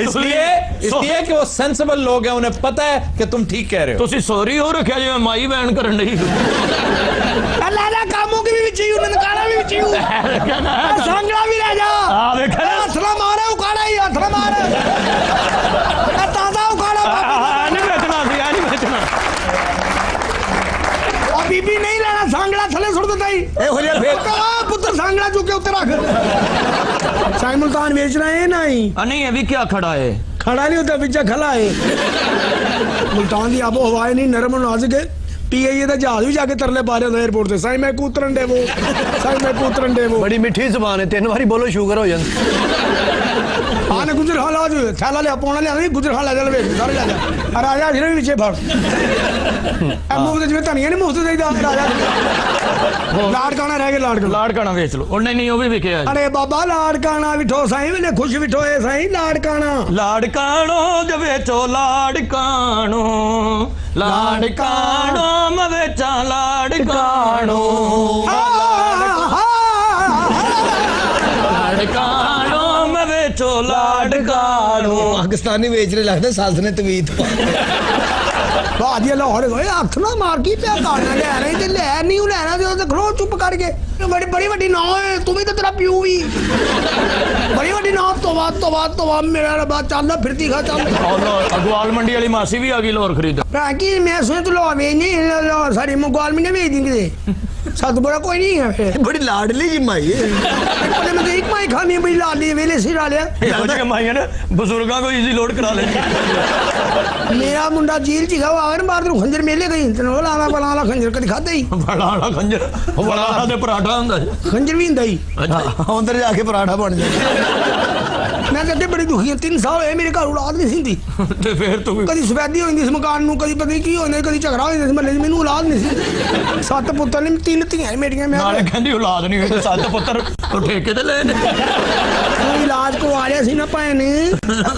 इसलिए कि वो सेंसिबल लोग हैं, उन्हें पता है कि तुम ठीक कह रहे हो। ਤੁਸੀਂ ਸੌਰੀ ਹੋ ਰੱਖਿਆ ਜਿਵੇਂ ਮਾਈ ਬੈਨ ਕਰਨ ਲਈ ਲਾਲਾ ਕਾਮੋ ਕੀ ਵੀ ਵਿੱਚ ਹੀ ਉਹਨਾਂ ਕਾਲਾ ਵੀ ਵਿੱਚ ਹੀ ਸੰਗਲਾ ਵੀ ਲੈ ਜਾ ਆ ਵੇਖ ਹੱਥ ਨਾ ਮਾਰੇ ਉਕਾੜਾ ਹੀ ਹੱਥ ਨਾ ਮਾਰ ਤਾਜ਼ਾ ਉਕਾੜਾ ਨਹੀਂ ਵੇਚਣਾ ਸੀ ਆ ਨਹੀਂ ਵੇਚਣਾ ਆ ਬੀਬੀ ਨਹੀਂ ਲੈਣਾ ਸੰਗਲਾ ਥੱਲੇ ਸੁੱਟ ਦਿੱਤਾ ਹੀ ਇਹੋ ਜਿਹਾ ਫੇਰ ਪੁੱਤਰ ਸੰਗਲਾ ਚੁੱਕ ਕੇ ਉੱਤੇ ਰੱਖ ਸਾਈ ਮੁਲਤਾਨ ਵੇਚਣਾ ਇਹ ਨਹੀਂ ਨਹੀਂ ਇਹ ਵੀ ਕੀ ਖੜਾ ਹੈ ਖੜਾ ਨਹੀਂ ਹੁੰਦਾ ਵਿੱਚ ਖਲਾ ਹੈ ਮੁਲਤਾਨ ਦੀ ਆਬੋ ਹਵਾ ਨਹੀਂ ਨਰਮ ਨਾਜ਼ੁਕ ਹੈ ਪੀਆਈਏ ਦਾ ਜਹਾਜ਼ ਵੀ ਜਾ ਕੇ ਤਰਲੇ ਪਾ ਰਿਹਾ ਹੁੰਦਾ 에어ਪੋਰਟ ਤੇ ਸਾਈ ਮੈਂ ਕੂਤਰਨ ਦੇਵੋ ਸਾਈ ਮੈਂ ਕੂਤਰਨ ਦੇਵੋ ਬੜੀ ਮਿੱਠੀ ਜ਼ੁਬਾਨ ਹੈ, 3 ਵਾਰੀ ਬੋਲੋ ਸ਼ੂਗਰ ਹੋ ਜਾਂਦਾ। ਆਨੇ ਗੁਜਰ ਹਾਲ ਆ ਜੋ ਥਾਲਾ ਲਿਆ ਪੌਣਾ ਲਿਆ ਨਹੀਂ ਗੁਜਰ ਹਾਲ ਲੈ ਜਾ ਵੇ ਸਾਰੇ ਲੈ ਜਾ ਆ ਰਾਜਾ ਜਿਹੜੇ ਵੀ ਵਿੱਚੇ ਫੜ ਆ ਮੂੰਹ ਤੇ ਜਿਵੇਂ ਧਨੀਆ ਨਹੀਂ ਮੁਫਤ ਦੇਈਦਾ ਰਾਜਾ ਲਾੜਕਾਣਾ ਰਹਿ ਗਿਆ ਲਾੜਕਾਣਾ ਵੇਚ ਲਓ ਉਹ ਨਹੀਂ ਉਹ ਵੀ ਵਿਕਿਆ ਜੀ ਅਰੇ ਬਾਬਾ ਲਾੜਕਾਣਾ ਵਿਠੋ ਸਾਈ ਵੇਲੇ ਖੁਸ਼ ਵਿਠੋਏ ਸਾਈ ਲਾੜਕਾਣਾ ਲਾੜਕਾਣੋ ਜ ਵੇਚੋ ਲਾੜਕਾਣੋ ਲਾੜਕਾਣੋ ਮੈਂ ਵੇਚਾਂ ਲਾੜਕਾਣੋ ਲਾੜਕਾਣੋ ਮੈਂ ਵੇਚੋ ਲਾੜਕਾਣੋ ਪਾਕਿਸਤਾਨੀ ਵੇਚ ਰਹੇ ਲੱਗਦਾ ਸੱਸ ਨੇ ਤਵੀਤ ਬਾਜੀ ਲਾਹੌਰ ਹੋਏ ਹੱਥ ਨਾ ਮਾਰ ਕੀ ਪਿਆ ਕਰਨਾ ਲੈ ਰਹੇ ਤੇ ਲੈ ਨਹੀਂ ਉਹ ਲੈਣਾ ਤੇ ਉਹ ਖਲੋ ਚੁੱਪ ਕਰਕੇ ਬੜੀ ਵੱਡੀ ਨਾ ਹੋਏ ਤੂੰ ਵੀ ਤਾਂ ਤੇਰਾ ਪਿਓ ਵੀ ਬੜੀ ਵੱਡੀ ਨਾ ਤੋਬਾ ਮੇਰਾ ਰੱਬਾ ਚੱਲ ਫਿਰਦੀ ਖਾ ਚੱਲ ਅਗਵਾਲ ਮੰਡੀ ਵਾਲੀ ਮਾਸੀ ਵੀ ਆ ਗਈ ਲੋਰ ਖਰੀਦ ਕਿ ਮੈਂ ਸੁਣ ਤੂੰ ਲੋਹਾ ਵੇਚ ਨਹੀਂ ਸਾਡੀ ਮੁਗਾਲ ਮਹੀਨੇ ਵੇਚ ਦੀ ਕਿਤੇ ਸਤ ਬੜਾ ਕੋਈ ਨਹੀਂ ਹੈ ਫਿਰ ਬੜੀ ਲਾਡਲੀ ਜੀ ਮਾਈ ਹੈ। ਕੋਲੇ ਮੈਂ ਇੱਕ ਮਾਈ ਖਾਣੀ ਬਈ ਲਾਲੀ ਵੇਲੇ ਸਿਰਾ ਲਿਆ ਇਹੋ ਜਿਹੇ ਮਾਈਆਂ ਨੇ ਬਜ਼ੁਰਗਾਂ ਕੋ ਈਜ਼ੀ ਲੋਡ ਕਰਾ ਲੈਂਦੀ ਮੇਰਾ ਮੁੰਡਾ ਜੀਲ ਚ ਗਿਆ ਆਵੇ ਨਾ ਬਾਹਰ ਨੂੰ ਖੰਜਰ ਮੇਲੇ ਗਈ ਤੈਨੂੰ ਲਾਲਾ ਬਲਾਲਾ ਖੰਜਰ ਕਦੀ ਖਾਦਾ ਹੀ ਬੜਾ ਵਾਲਾ ਖੰਜਰ ਬੜਾ ਵਾਲਾ ਤੇ ਪਰਾਠਾ ਹੁੰਦਾ ਸੀ ਖੰਜਰ ਵੀ ਹੁੰਦਾ ਹੀ ਅੰਦਰ ਜਾ ਕੇ ਪਰਾਠਾ ਬਣ ਜਾਂਦਾ। ਮੈਂ ਤਾਂ ਅੱਗੇ ਬੜੀ ਦੁਖੀ ਹਾਂ 3 ਸਾਲ ਹੋਏ ਮੇਰੇ ਘਰ ਔਲਾਦ ਨਹੀਂ ਸਿੰਦੀ ਤੇ ਫੇਰ ਤੂੰ ਕਦੀ ਸਫੈਦੀ ਹੋ ਜਾਂਦੀ ਇਸ ਮਕਾਨ ਨੂੰ ਕਦੀ ਪਤਾ ਨਹੀਂ ਕੀ ਹੋ ਜਾਂਦਾ ਕਦੀ ਝਗੜਾ ਹੋ ਜਾਂਦਾ ਮਹੱਲੇ 'ਚ ਮੈਨੂੰ ਔਲਾਦ ਨਹੀਂ ਸੀ 7 ਪੁੱਤਰ ਨੇ 3 ਧੀਆਂ ਮੇਰੀਆਂ ਮੈਂ ਨਾਲੇ ਕਹਿੰਦੀ ਔਲਾਦ ਨਹੀਂ ਹੋਈ ਤੇ 7 ਪੁੱਤਰ ਉਹ ਠੇਕੇ ਤੇ ਲੈ ਨੇ ਤੂੰ ਇਲਾਜ ਕਰਵਾ ਲਿਆ ਸੀ ਨਾ ਭੈਣ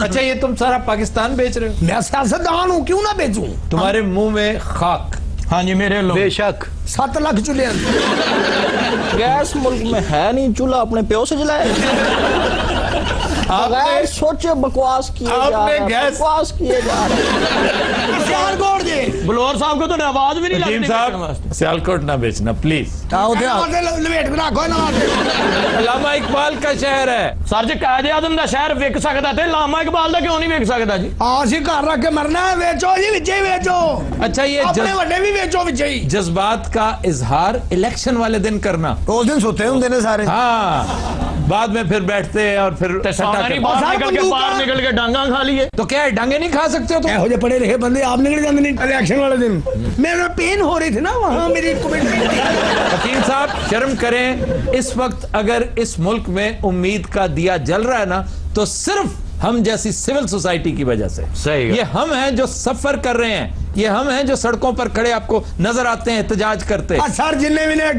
अच्छा ये तुम सारा पाकिस्तान बेच रहे हो? मैं सियासतदान हूँ क्यों ना बेचूं तुम्हारे मुंह में खाक। हाँ जी मेरे लोग बेशक 7 लाख चूल्हे गैस मुल्क में है नहीं, चूल्हा अपने प्यो से जलाए। बगैर सोचे बकवास किए जा रहे हैं, बकवास किए जा रहे हैं। सियालकोट जे बलौर साहब को तो आवाज भी नहीं हकीम लगती साहब सियालकोट ना बेचना प्लीज। लपेट में रखो ना अल्लामा इकबाल का शहर है। सर जी कायदे आजम का शहर विक सकता थे लामा इकबाल का क्यों नहीं विक सकता जी? आसी घर रख के मरना है बेचो जी विचे बेचो अच्छा ये अपने वड्डे भी बेचो विचे ही जज्बात का इजहार इलेक्शन वाले दिन करना। उस दिन सोते होंगे ने सारे। हाँ बाद में फिर बैठते हैं और फिर नहीं बाहर निकल के बाहर निकल के डांगा खा लिए तो क्या है डांगे नहीं खा सकते हो? तो ਇਹੋ ਜਿਹੇ ਪੜੇ ਲਿਖੇ ਬੰਦੇ ਆਪ ਨਿਕਲ ਜਾਂਦੇ ਨੇ ਇਲੈਕਸ਼ਨ ਵਾਲੇ ਦਿਨ मेरा पेन हो रही थी ना वहाँ मेरी हकीम साहब शर्म करें, इस वक्त अगर इस मुल्क में उम्मीद का दिया जल रहा है ना तो सिर्फ हम जैसी सिविल सोसाइटी की वजह से। सही है। ये हम हैं जो सफर कर रहे हैं, ये हम हैं जो सड़कों पर खड़े आपको नजर आते हैं एहतजाज करते हैं। सर जिन्ने भी ने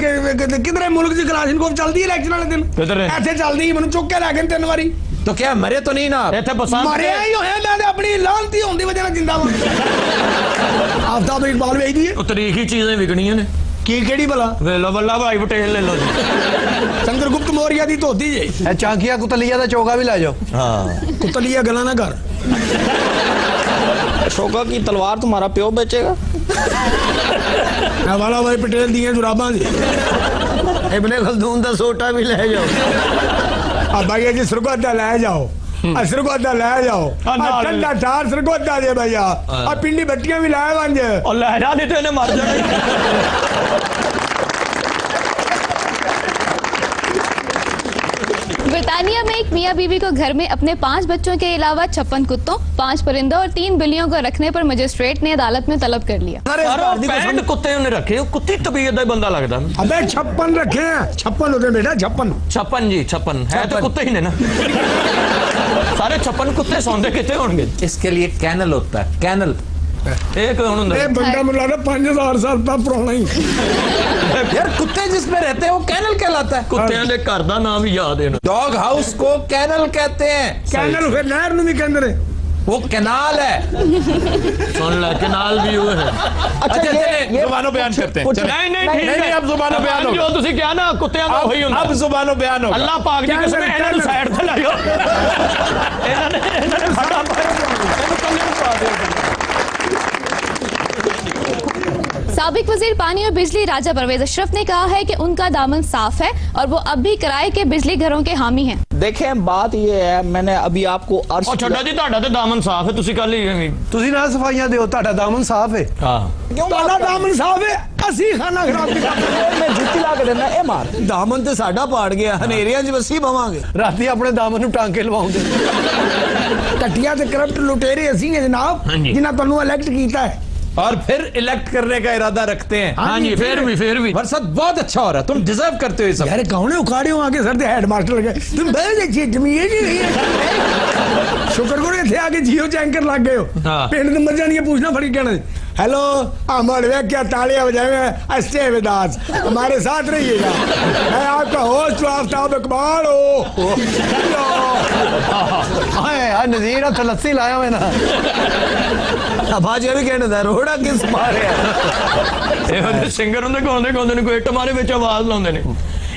किधरे मुल्क की क्लास इनको चलती है इलेक्शन वाले दिन किधरे? ऐसे चलती है मैंने चुक के ला 3 बारी तो क्या मरे तो नहीं ना आप? इतने बसंत मरे ही होया मैं अपनी लानती होने की वजह जिंदा हूं आफ्ताब इकबाल भेज दिए तरीकी चीजें विकनियां ने ਕੀ ਕਿਹੜੀ ਭਲਾ ਵੇ ਲੋ ਵੱਲਾ ਭਾਈ ਪਟੇਲ ਲੈ ਲਓ ਜੀ ਚੰਦਰਗੁਪਤ ਮੌर्य ਦੀ ਧੋਤੀ ਜੇ ਇਹ ਚਾਂਕੀਆ ਕੁਤਲੀਆ ਦਾ ਚੋਗਾ ਵੀ ਲੈ ਜਾਓ ਹਾਂ ਕੁਤਲੀਆ ਗਲਾ ਨਾ ਕਰ अशोका की तलवार तुम्हारा प्यो बेचेगा वाला भाई पटेल ਦੀਆਂ ਜੁਰਾਬਾਂ ਦੀ इब्ने खलदून ਦਾ ਸੋਟਾ ਵੀ ਲੈ ਜਾਓ ਆ ਭਾਈ ਜੀ ਸਰਗੋਦਾ ਲੈ ਜਾਓ ਆ ਸਰਗੋਦਾ ਲੈ ਜਾਓ ਆ ਠੰਡਾ ਚਾਰ ਸਰਗੋਦਾ ਦੇ ਭਈਆ ਆ ਪਿੰਡੀ ਬੱਟੀਆਂ ਵੀ ਲਾਏ ਵੰਜ ਉਹ ਲੈ ਜਾ ਨਹੀਂ ਤੇ ਇਹਨੇ ਮਰ ਜਾਣਾ ब्रिटानिया में एक मियाँ बीवी को घर में अपने 5 बच्चों के अलावा 56 कुत्तों, 5 परिंदों और 3 बिल्लियों को रखने पर मजिस्ट्रेट ने अदालत में तलब कर लिया। ਯਾਰ 65 ਕੁੱਤੇ ਉਹਨੇ ਰੱਖੇ ਉਹ ਕੁੱਤੀ ਤਬੀਅਤ ਦਾ ਹੀ ਬੰਦਾ ਲੱਗਦਾ अबे 56 रखे हैं 56 होते बेटा 56 56 ਜੀ 56 ਹੈ ਤਾਂ ਕੁੱਤੇ ਹੀ ਨੇ ਨਾ ਸਾਰੇ 56 ਕੁੱਤੇ ਸੌਂਦੇ ਕਿੱਥੇ ਹੋਣਗੇ इसके लिए कैनल होता है, कैनल। ਇਹ ਕਿਉਂ ਹੁੰਦਾ ਇਹ ਬੰਦਾ ਮੈਨੂੰ ਲੱਗਦਾ 5000 ਸਾਲ ਦਾ ਪੁਰਾਣਾ ਹੀ यार कुत्ते जिसमें रहते हैं वो कैनल कहलाता है। ਕੁੱਤਿਆਂ ਦੇ ਘਰ ਦਾ ਨਾਮ ਵੀ ਯਾਦ ਹੈ डॉग हाउस को कैनल कहते हैं। ਕੈਨਲ ਫਿਰ ਨਹਿਰ ਨੂੰ ਵੀ ਕਹਿੰਦੇ ਨੇ वो कैनाल है। ਸੁਣ ਲੈ ਕਨਾਲ ਵੀ ਉਹ ਹੈ अच्छा चलिए जुबानों बयान करते हैं। चलिए। ਨਹੀਂ ਨਹੀਂ ਠੀਕ नहीं, अब जुबानों बयान ਜੋ होगा। ਤੁਸੀਂ ਕਿਹਾ ਨਾ ਕੁੱਤਿਆਂ ਦਾ ਉਹੀ ਹੁੰਦਾ अब जुबानों बयान होगा। ਅੱਲਾਹ ਪਾਕ ਦੀ ਕਸਮ ਇਹਨਾਂ ਨੂੰ ਸਾਈਡ ਤੇ ਲਾਇਓ ਇਹਨਾਂ ਨੇ ਸਾਡਾ ਇਹਨੂੰ ਕੱਲੇ ਨੂੰ ਪਾ ਦਿਓ साबिक वजीर पानी और बिजली राजा परवेज अशरफ ने कहा है कि उनका दामन साफ है और वो अब भी किराए के बिजली घरों के हामी हैं। देखें बात ये है मैंने अभी आपको अर्ज ਉਹ ਛੱਡੋ ਜੀ ਤੁਹਾਡਾ ਤੇ ਦਾਮਨ ਸਾਫ਼ ਹੈ ਤੁਸੀਂ ਕੱਲ ਹੀ ਤੁਸੀਂ ਨਾ ਸਫਾਈਆਂ ਦਿਓ ਤੁਹਾਡਾ ਦਾਮਨ ਸਾਫ਼ ਹੈ ਹਾਂ ਤੁਹਾਡਾ ਦਾਮਨ ਸਾਹਿਬ ਹੈ ਅਸੀਂ ਖਾਣਾ ਖਰਾਬ ਕੀਤਾ मैं जुत्ती ला के देना ए मार ਦਾਮਨ ਤੇ ਸਾਡਾ ਪਾੜ ਗਿਆ ਹਨੇਰੀਆਂ 'ਚ ਵਸੀ ਭਵਾਂਗੇ ਰਾਤੀ ਆਪਣੇ ਦਾਮਨ ਨੂੰ ਟਾਂਕੇ ਲਵਾਉਂਦੇ ਘਟੀਆ ਤੇ ਕਰਪਟ ਲੁਟੇਰੇ ਅਸੀਂ हैं जनाब ਹਾਂਜੀ। ਜਿਨ੍ਹਾਂ ਤੁਹਾਨੂੰ ਇਲੈਕਟ ਕੀਤਾ ਹੈ और फिर इलेक्ट करने का इरादा रखते हैं। हाँ जी फिर भी बरसात बहुत अच्छा हो रहा है, तुम डिजर्व करते हो ये सब। यार कौन है उखाड़े हो आके सर दे हेडमास्टर लगे तुम बह देखिए जमीन जी नहीं है शुक्र करो इथे आके जियो एंकर लग गए हो हाँ। पिंड नंबर जानिए पूछना फड़ी कहना हेलो अमर वे क्या तालियां बजाए अस्ते विदास हमारे साथ रहिएगा मैं आपका होस्ट आफ्ताब इकबाल हो ਹਾਏ ਆ ਨਜ਼ੀਰ ਹੱਥ ਲੱਸੀ ਲਾਇਆ ਹੋਇਆ ਨਾ ਆਵਾਜ਼ ਇਹ ਵੀ ਕਹਿੰਦਾ ਰੋੜਾ ਕਿਸ ਮਾਰਿਆ ਇਹੋ ਜਿਹੇ ਸਿੰਗਰ ਹੁੰਦੇ ਗਾਉਂਦੇ ਨੇ ਕੋਈ ਇੱਟ ਮਾਰੇ ਵਿੱਚ ਆਵਾਜ਼ ਲਾਉਂਦੇ ਨੇ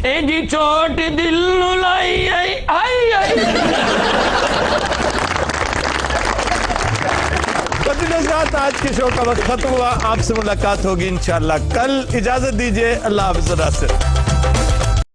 ਇਹ ਜੀ ਛੋਟ ਦਿਲ ਨੂੰ ਲਾਈ ਆਈ ਆਈ ਆਈ आज के शो का वक्त खत्म हुआ। आपसे मुलाकात होगी इंशाल्लाह कल। इजाजत दीजिए। अल्लाह हाफ़िज़।